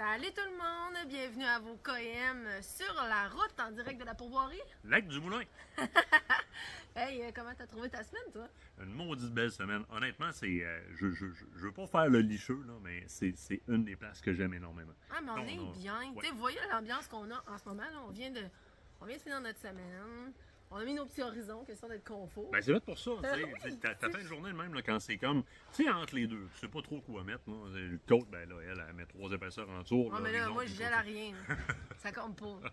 Salut tout le monde, bienvenue à vos KM sur la route en direct de la pourvoirie. Lac du Moulin. Hey, comment t'as trouvé ta semaine, toi? Une maudite belle semaine. Honnêtement, c'est. Je veux pas faire le licheux, là, mais c'est une des places que j'aime énormément. Ah, mais on est bien. Ouais. Tu sais, vous voyez l'ambiance qu'on a en ce moment, là, on vient de finir notre semaine. On a mis nos petits horizons, question d'être confort. Ben, c'est fait pour ça. Oui, T'as fait une journée de même là, quand c'est comme. Tu sais, entre les deux. Tu sais pas trop quoi mettre. Là. Le côte, ben là, elle met 3 épaisseurs en tour. Non, mais là, moi, je gèle à rien. Ça compte pas.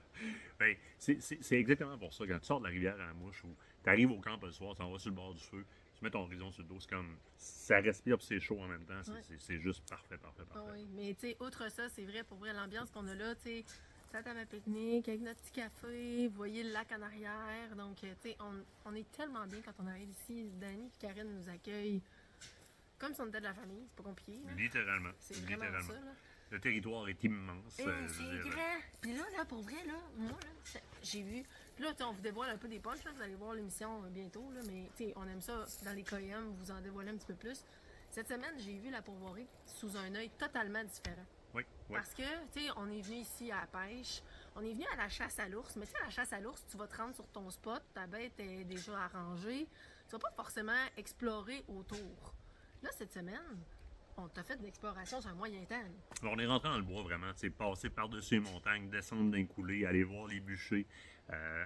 Ben, c'est exactement pour ça. Quand tu sors de la rivière à la mouche ou tu arrives au camp le soir, tu en vas sur le bord du feu, tu mets ton horizon sur le dos, c'est comme. Ça respire et c'est chaud en même temps. C'est juste parfait. Ah oui, mais tu sais, outre ça, c'est vrai, pour vrai, l'ambiance qu'on a là, tu sais. Ça table à pique-nique avec notre petit café, vous voyez le lac en arrière. Donc, tu sais, on est tellement bien quand on arrive ici. Dani et Karine nous accueillent comme si on était de la famille. C'est pas compliqué. Là. Littéralement. C'est vraiment ça. Là. Le territoire est immense. C'est grand. Puis là, pour vrai, là, moi, là, j'ai vu. Puis là, on vous dévoile un peu des punchs. Là, vous allez voir l'émission bientôt. Là, mais, tu sais, on aime ça dans les KM, vous en dévoilez un petit peu plus. Cette semaine, j'ai vu la pourvoirie sous un œil totalement différent. Oui. Parce que, tu sais, on est venu ici à la pêche, on est venu à la chasse à l'ours, mais tu sais, à la chasse à l'ours, tu vas te rendre sur ton spot, ta bête est déjà arrangée, tu vas pas forcément explorer autour. Là, cette semaine, on t'a fait de l'exploration sur un moyen temps. Alors, on est rentré dans le bois vraiment, tu sais, passer par-dessus les montagnes, descendre d'un coulé, aller voir les bûchers,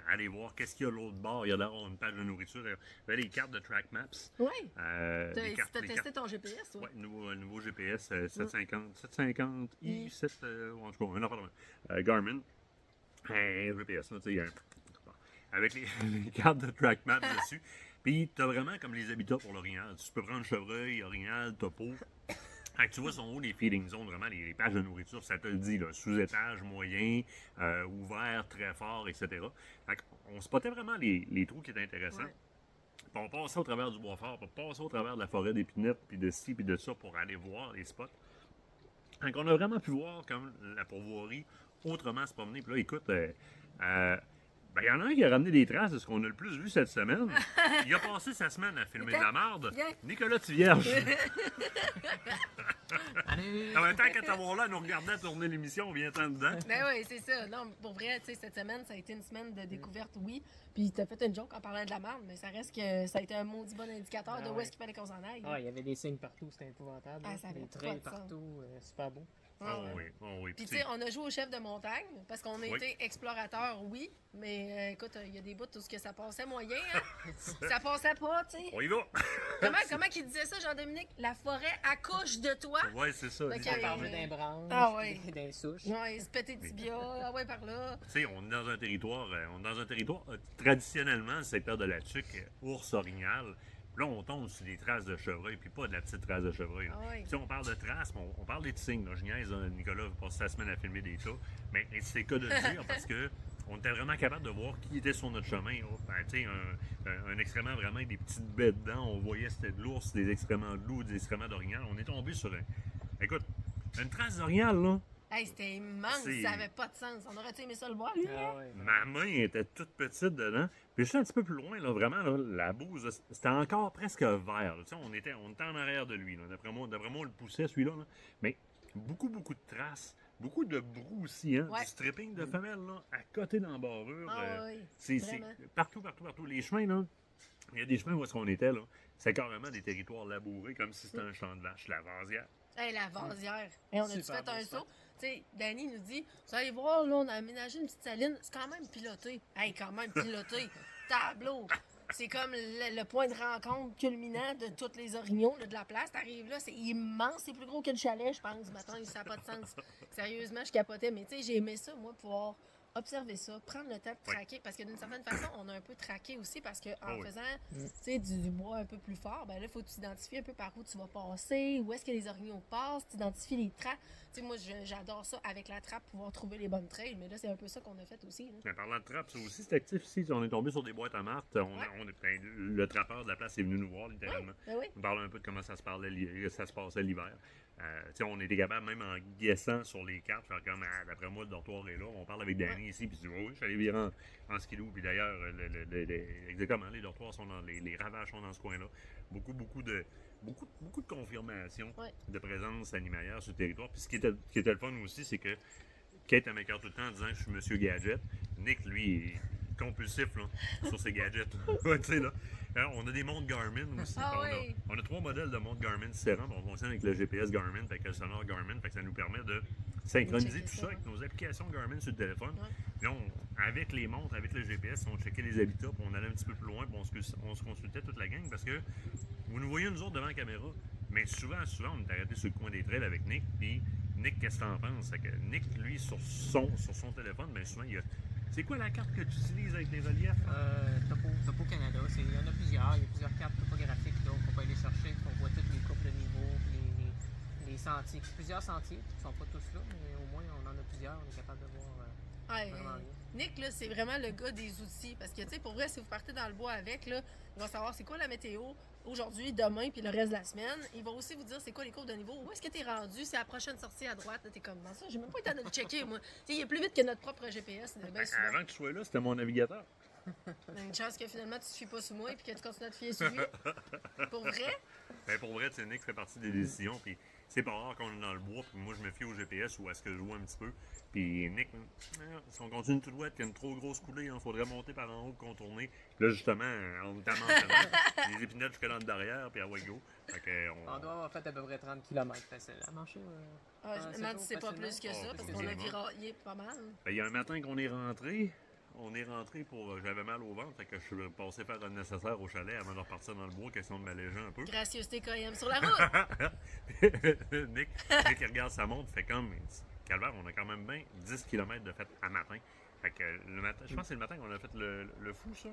aller voir qu'est-ce qu'il y a l'autre bord. Il y a d'ailleurs une page de nourriture. Il y a les cartes de track maps. Oui. T'as testé ton GPS, toi? Oui, nouveau GPS 750i, 7, en tout cas, un autre Garmin. GPS, là, tu sais, avec les cartes de track maps dessus. Puis, tu as vraiment comme les habitats pour l'orignal. Tu peux prendre chevreuil, orignal, topo. Fait que tu vois, sont où les feeding zones, vraiment, les pages de nourriture, ça te le dit, là, sous-étage, moyen, ouvert, très fort, etc. Fait qu'on spottait vraiment les trous qui étaient intéressants. Ouais. Puis on passait au travers du bois fort, puis on passait au travers de la forêt d'épinettes, puis de ci, puis de ça, pour aller voir les spots. Fait qu'on a vraiment pu voir comme la pourvoirie autrement se promener. Puis là, écoute, ben, il y en a un qui a ramené des traces de ce qu'on a le plus vu cette semaine. Il a passé sa semaine à filmer de la marde. Nicolas Tivierge. En même temps, quand t'avoir là, nous regardant tourner l'émission, on vient tant dedans. Ben oui, c'est ça. Non, pour vrai, tu sais, cette semaine, ça a été une semaine de découverte, oui. Puis t'as fait une joke en parlant de la marde, mais ça reste que ça a été un maudit bon indicateur de où est-ce qu'il fallait qu'on s'en aille. Ah, il y avait des signes partout, c'était épouvantable. Ah, ça avait des pas trails de sens. partout, super beau. Oui. Puis tu sais, on a joué au chef de montagne, parce qu'on a Oui. été explorateur, oui, mais écoute, il y a des bouts, tout ce que ça passait moyen, hein? Ça passait pas, tu sais. On y va! Comment qu'il disait ça, Jean-Dominique? La forêt accouche de toi. Ouais, c'est ça. Ok. On parlait d'un branche, Ah ouais. d'un souche. Ouais, se péter le tibia, ah ouais, par là. Tu sais, on est dans un territoire, traditionnellement, le secteur de la Tuque, ours orignal. Là, on tombe sur des traces de chevreuil, puis pas de la petite trace de chevreuil. Ah oui. Tu sais, on parle de traces, mais on parle des signes. Là. Je niaise, hein, Nicolas va passer sa semaine à filmer des tas. Mais c'est le cas de le dire parce que on était vraiment capable de voir qui était sur notre chemin. Oh, ben, tu sais, un excrément vraiment avec des petites bêtes dedans. On voyait c'était de l'ours, des excréments de loup, des excréments d'orignal. On est tombé sur écoute, une trace d'orignal, là. Hey, c'était immense, ça avait pas de sens. On aurait-tu aimé ça le voir, lui? Ah ouais. Ma main était toute petite dedans. Puis juste un petit peu plus loin, là, vraiment, là, la bouse, c'était encore presque vert. Là. Tu sais, on était en arrière de lui. Là. D'après moi, on le poussait, celui-là. Là. Mais beaucoup de traces. Beaucoup de brou aussi, hein? Ouais. Du stripping de femelles, là, à côté d'embarrure. Ah oui, c'est vraiment. partout. Les chemins, là, il y a des chemins où est-ce qu'on était, là. C'est carrément des territoires labourés, comme si c'était un champ de vache, la vasière. Hey, la vasière. Et on a-tu Super fait beau un spot. saut? Tu sais, Danny nous dit, vous allez voir, là, on a aménagé une petite saline. C'est quand même piloté. Hey, quand même piloté. Tableau. C'est comme le point de rencontre culminant de tous les orignaux là, de la place. T'arrives là, c'est immense. C'est plus gros que le chalet, je pense. Maintenant, ça n'a pas de sens. Sérieusement, je capotais. Mais tu sais, j'ai aimé ça, moi, pouvoir observer ça, prendre le temps de traquer. Parce que d'une certaine façon, on a un peu traqué aussi parce qu'en faisant tu sais, du bois un peu plus fort, ben là, il faut que tu identifies un peu par où tu vas passer, où est-ce que les orignaux passent, tu identifies les traces. Tu sais, moi, j'adore ça avec la trappe, pouvoir trouver les bonnes trails. Mais là, c'est un peu ça qu'on a fait aussi. Là. Mais parlant de trappe, ça aussi, c'est actif ici. On est tombé sur des boîtes à martes. Le trappeur de la place est venu nous voir, littéralement. Oui. On parlait un peu de comment ça se passait l'hiver. Tu sais, on était capable, même en guessant sur les cartes, faire comme, ah, d'après moi, le dortoir est là. On parle avec Danny ici, puis tu dis, oui, je suis allé virer en skidoo. Puis d'ailleurs, exactement, les dortoirs sont dans, les ravages sont dans ce coin-là. Beaucoup de confirmations Ouais. de présence animalière sur le territoire. Puis ce qui était le fun aussi, c'est que Kate elle m'écarte tout le temps en disant que je suis Monsieur Gadget. Nick, lui, est compulsif là, sur ses gadgets. Ouais, tu sais, là. On a des montres Garmin aussi. Ah on, oui. on a 3 modèles de montres Garmin différents. On fonctionne avec le GPS Garmin, avec le sonore Garmin. Fait que ça nous permet de synchroniser Checker tout ça ça, avec nos applications Garmin sur le téléphone. Ouais. Puis là, avec les montres, avec le GPS, on checkait les habitats, puis on allait un petit peu plus loin, puis on se consultait toute la gang parce que vous nous voyez nous autres devant la caméra, mais souvent, on est arrêté sur le coin des trails avec Nick, puis Nick, qu'est-ce que t'en penses? C'est que Nick, lui, sur son téléphone, bien souvent, il y a. C'est quoi la carte que tu utilises avec les reliefs? Topo Canada, il y en a plusieurs. Il y a plusieurs cartes topographiques là, qu'on peut aller chercher. On voit toutes les courbes de niveau, les sentiers. Plusieurs sentiers. Ils ne sont pas tous là, mais au moins, on en a plusieurs. On est capable de voir Ouais, vraiment bien. Nick, là, c'est vraiment le gars des outils. Parce que, tu sais, pour vrai, si vous partez dans le bois avec, là, il va savoir c'est quoi la météo aujourd'hui, demain, puis le reste de la semaine. Il va aussi vous dire c'est quoi les courbes de niveau. Où est-ce que t'es rendu? C'est la prochaine sortie à droite. Là, t'es comme dans ça. J'ai même pas eu le temps de le checker, moi. Tu sais, il est plus vite que notre propre GPS. Bien souvent. Avant que tu sois là, c'était mon navigateur. Une chance que finalement, tu te fies pas sur moi et que tu continues à te fier sur lui. Pour vrai? Ben, pour vrai, tu sais, Nick fait partie des décisions, puis c'est pas rare qu'on est dans le bois, puis moi je me fie au GPS ou à ce que je vois un petit peu. Puis Nick, si on continue tout droit, qu'il y a une trop grosse coulée, il faudrait monter par en haut, contourner. Puis là, justement, on est mentionnant, les épinettes jusque dans le derrière, puis à Wago. Fait que On doit avoir fait à peu près 30 km facile à marcher. Ah, je me demande si c'est pas plus que ça, Oh, parce qu'on a facilement. viraillé pas mal. Ben, il y a un matin qu'on est rentré. On est rentré pour. J'avais mal au ventre, fait que je suis passé faire le nécessaire au chalet avant de repartir dans le bois, question de m'alléger un peu. Gracieuseté KM sur la route! Nick, il regarde sa montre, fait comme. Calvaire, on a quand même bien 10 km de fait à matin. Fait que le matin, je pense que c'est le matin qu'on a fait le fou, ça.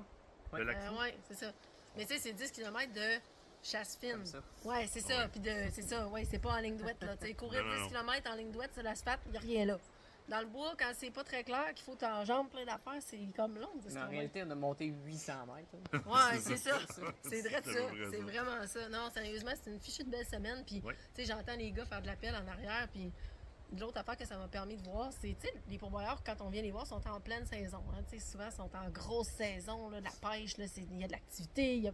Ouais. Le lac fou. Ouais, c'est ça. Mais tu sais, c'est 10 km de chasse fine. Comme ça. Ouais, c'est ça. Ouais. Puis c'est ça, ouais, c'est pas en ligne droite, là. Tu sais, courir Non, non, 10 non. km en ligne droite sur l'asphalte, il a rien là. Dans le bois, quand c'est pas très clair, qu'il faut t'enjamber plein d'affaires, c'est comme long. Mais en réalité, on a monté 800 mètres. Ouais, c'est ça. C'est vrai de C'est ça. vrai, C'est ça. vraiment ça. Non, sérieusement, c'est une fichue de belle semaine. Puis, Ouais. tu sais, j'entends les gars faire de l'appel en arrière. Puis, l'autre affaire que ça m'a permis de voir, c'est, tu sais, les pourvoyeurs, quand on vient les voir, sont en pleine saison. Hein, tu sais, souvent, ils sont en grosse saison, là, de la pêche, là, il y a de l'activité. Il y a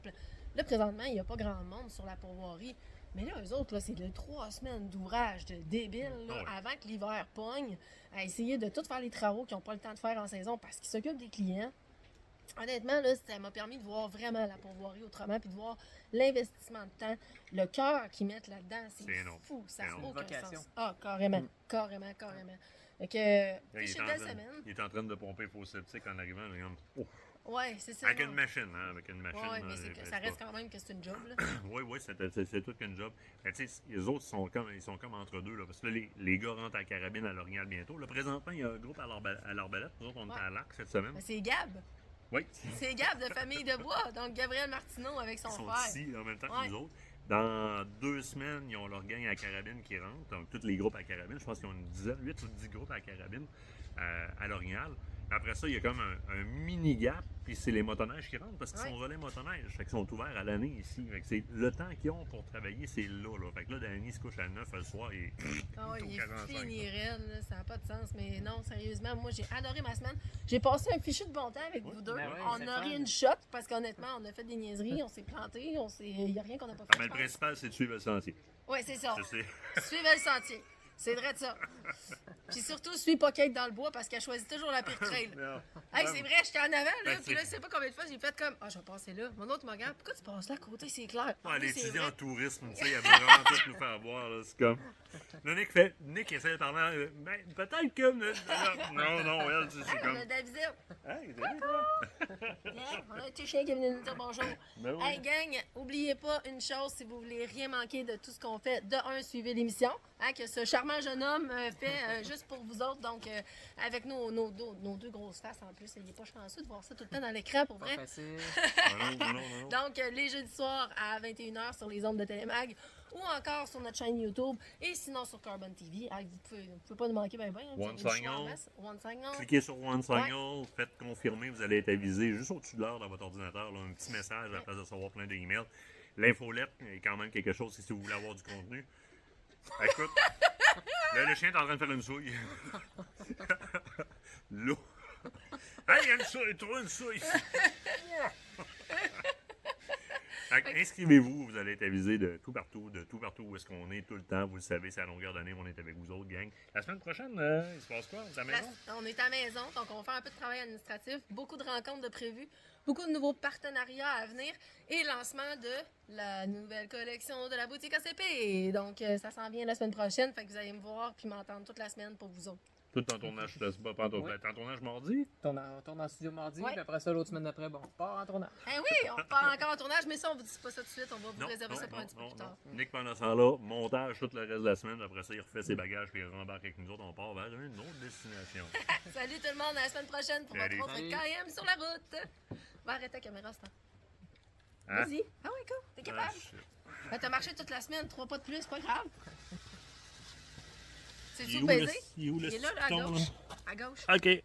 Là, présentement, il n'y a pas grand monde sur la pourvoirie. Mais là, eux autres, là, c'est de 3 semaines d'ouvrage de débile, là, Ah ouais. avant que l'hiver pogne, à essayer de tout faire les travaux qu'ils n'ont pas le temps de faire en saison parce qu'ils s'occupent des clients. Honnêtement, là, ça m'a permis de voir vraiment la pourvoirie autrement, puis de voir l'investissement de temps, le cœur qu'ils mettent là-dedans. C'est C'est énorme. fou, ça C'est n'a énorme. aucun Vocation. sens. Ah, carrément, carrément. Fait que, Là, fichue de belle semaine. il est en train de pomper faux septique en arrivant. Là, comme, oh. Ouais, c'est ça. Avec non. une machine, hein, avec une machine. Ouais, là, mais ça reste quand même que c'est une job, là. Oui, oui, c'est tout qu'un job. Mais tu sais, les autres ils sont comme entre deux. Là, parce que là, les gars rentrent à la carabine à l'Orignal bientôt. Là, présentement, il y a un groupe à l'Arbalète. Nous autres, on Ouais. est à l'Arc cette semaine. Ben, c'est Gab. Oui, C'est Gab de Famille de Bois. Donc, Gabriel Martineau avec son ils sont frère. ici en même temps Ouais. que nous autres. Dans 2 semaines, ils ont leur gang à la carabine qui rentre. Donc, tous les groupes à la carabine. Je pense qu'ils ont une dizaine, 8 ou 10 groupes à la carabine à l'Orignal. Après ça, il y a comme un mini gap, puis c'est les motoneiges qui rentrent parce qu'ils Ouais. sont relais motoneiges. Fait qu'ils sont ouverts à l'année ici. Fait que c'est le temps qu'ils ont pour travailler, c'est là. Fait que là, Danny se couche à 9 le soir et Ah ouais, il est 45, fini là. raide, là, ça n'a pas de sens. Mais non, sérieusement, moi, j'ai adoré ma semaine. J'ai passé un fichu de bon temps avec vous deux. ben ouais, On c'est a fun. ri une shot parce qu'honnêtement, on a fait des niaiseries, on s'est planté, il n'y a rien qu'on n'a pas fait. Mais je le pense. principal, c'est de suivre le sentier. Ouais, c'est ça. Je sais. Suivez le sentier. C'est vrai de ça. Puis surtout, suis pas Kate dans le bois parce qu'elle choisit toujours la pire trail. Non. Hey, c'est vrai, j'étais en avant, là. Ben, Puis là, c'est- je sais pas combien de fois, j'ai fait comme, ah, je vais passer là. Mon autre me regarde, pourquoi tu passes là à côté, c'est clair. Ouais, elle Oui, est c'est étudiée vrai. en tourisme, tu sais, elle veut vraiment tout nous faire voir, là, c'est comme... Là, Nick essaie de parler, ben, peut-être que... Non, non, elle, c'est On comme... a de la visite. Hey, salut, toi! Bien, on a un petit chien qui est venu nous dire bonjour. Ben oui. Hey gang, oubliez pas une chose si vous voulez rien manquer de tout ce qu'on fait. De un, suivez l'émission hein, que ce charmant jeune homme fait juste pour vous autres. Donc, avec nos deux grosses faces en plus, il n'est pas chanceux de voir ça tout le temps dans l'écran pour Pas vrai. facile. Non. Donc, les jeudis soirs à 21h sur les ondes de Télémag ou encore sur notre chaîne YouTube et sinon sur Carbon TV. Ah, vous pouvez pas nous manquer bien. One Signal. One Signal. Cliquez sur One Signal, faites confirmer, vous allez être avisé juste au-dessus de l'heure dans votre ordinateur, là, un petit message à la place de recevoir plein d'emails. L'infolette est quand même quelque chose si vous voulez avoir du contenu. Écoute, le chien est en train de faire une souille. L'eau. Hey, il y a une souille, trouve une souille. Fait que inscrivez-vous, vous allez être avisé de tout partout où est-ce qu'on est tout le temps. Vous le savez, c'est à longueur d'année, on est avec vous autres, gang. La semaine prochaine, il se passe quoi? On est à la maison? On est à la maison, donc on va faire un peu de travail administratif, beaucoup de rencontres de prévues, beaucoup de nouveaux partenariats à venir et lancement de la nouvelle collection de la boutique ACP. Donc ça s'en vient la semaine prochaine, fait que vous allez me voir puis m'entendre toute la semaine pour vous autres. Tout en tournage, je te laisse pas prendre Oui. en tournage mardi? On tourne en studio mardi, Ouais. puis après ça, l'autre semaine d'après, bon, on part en tournage. Eh oui, on part encore en tournage, mais ça, on vous dit pas ça tout de suite, on va vous réserver ça pour un petit peu non, plus tard. non. Nick, pendant ce temps-là, montage tout le reste de la semaine. Après ça, il refait ses bagages puis il rembarque avec nous autres. On part vers une autre destination. Salut tout le monde, à la semaine prochaine pour Salut. votre autre Salut. KM sur la route. Va arrêter la caméra, c'est temps. Hein? Vas-y. Ah oui, go, t'es Ah, capable. shit. Ben, t'as marché toute la semaine, 3 pas de plus, pas grave. C'est Il est tout où le- baiser? il est où le Il est là, à piton, gauche. À gauche. OK.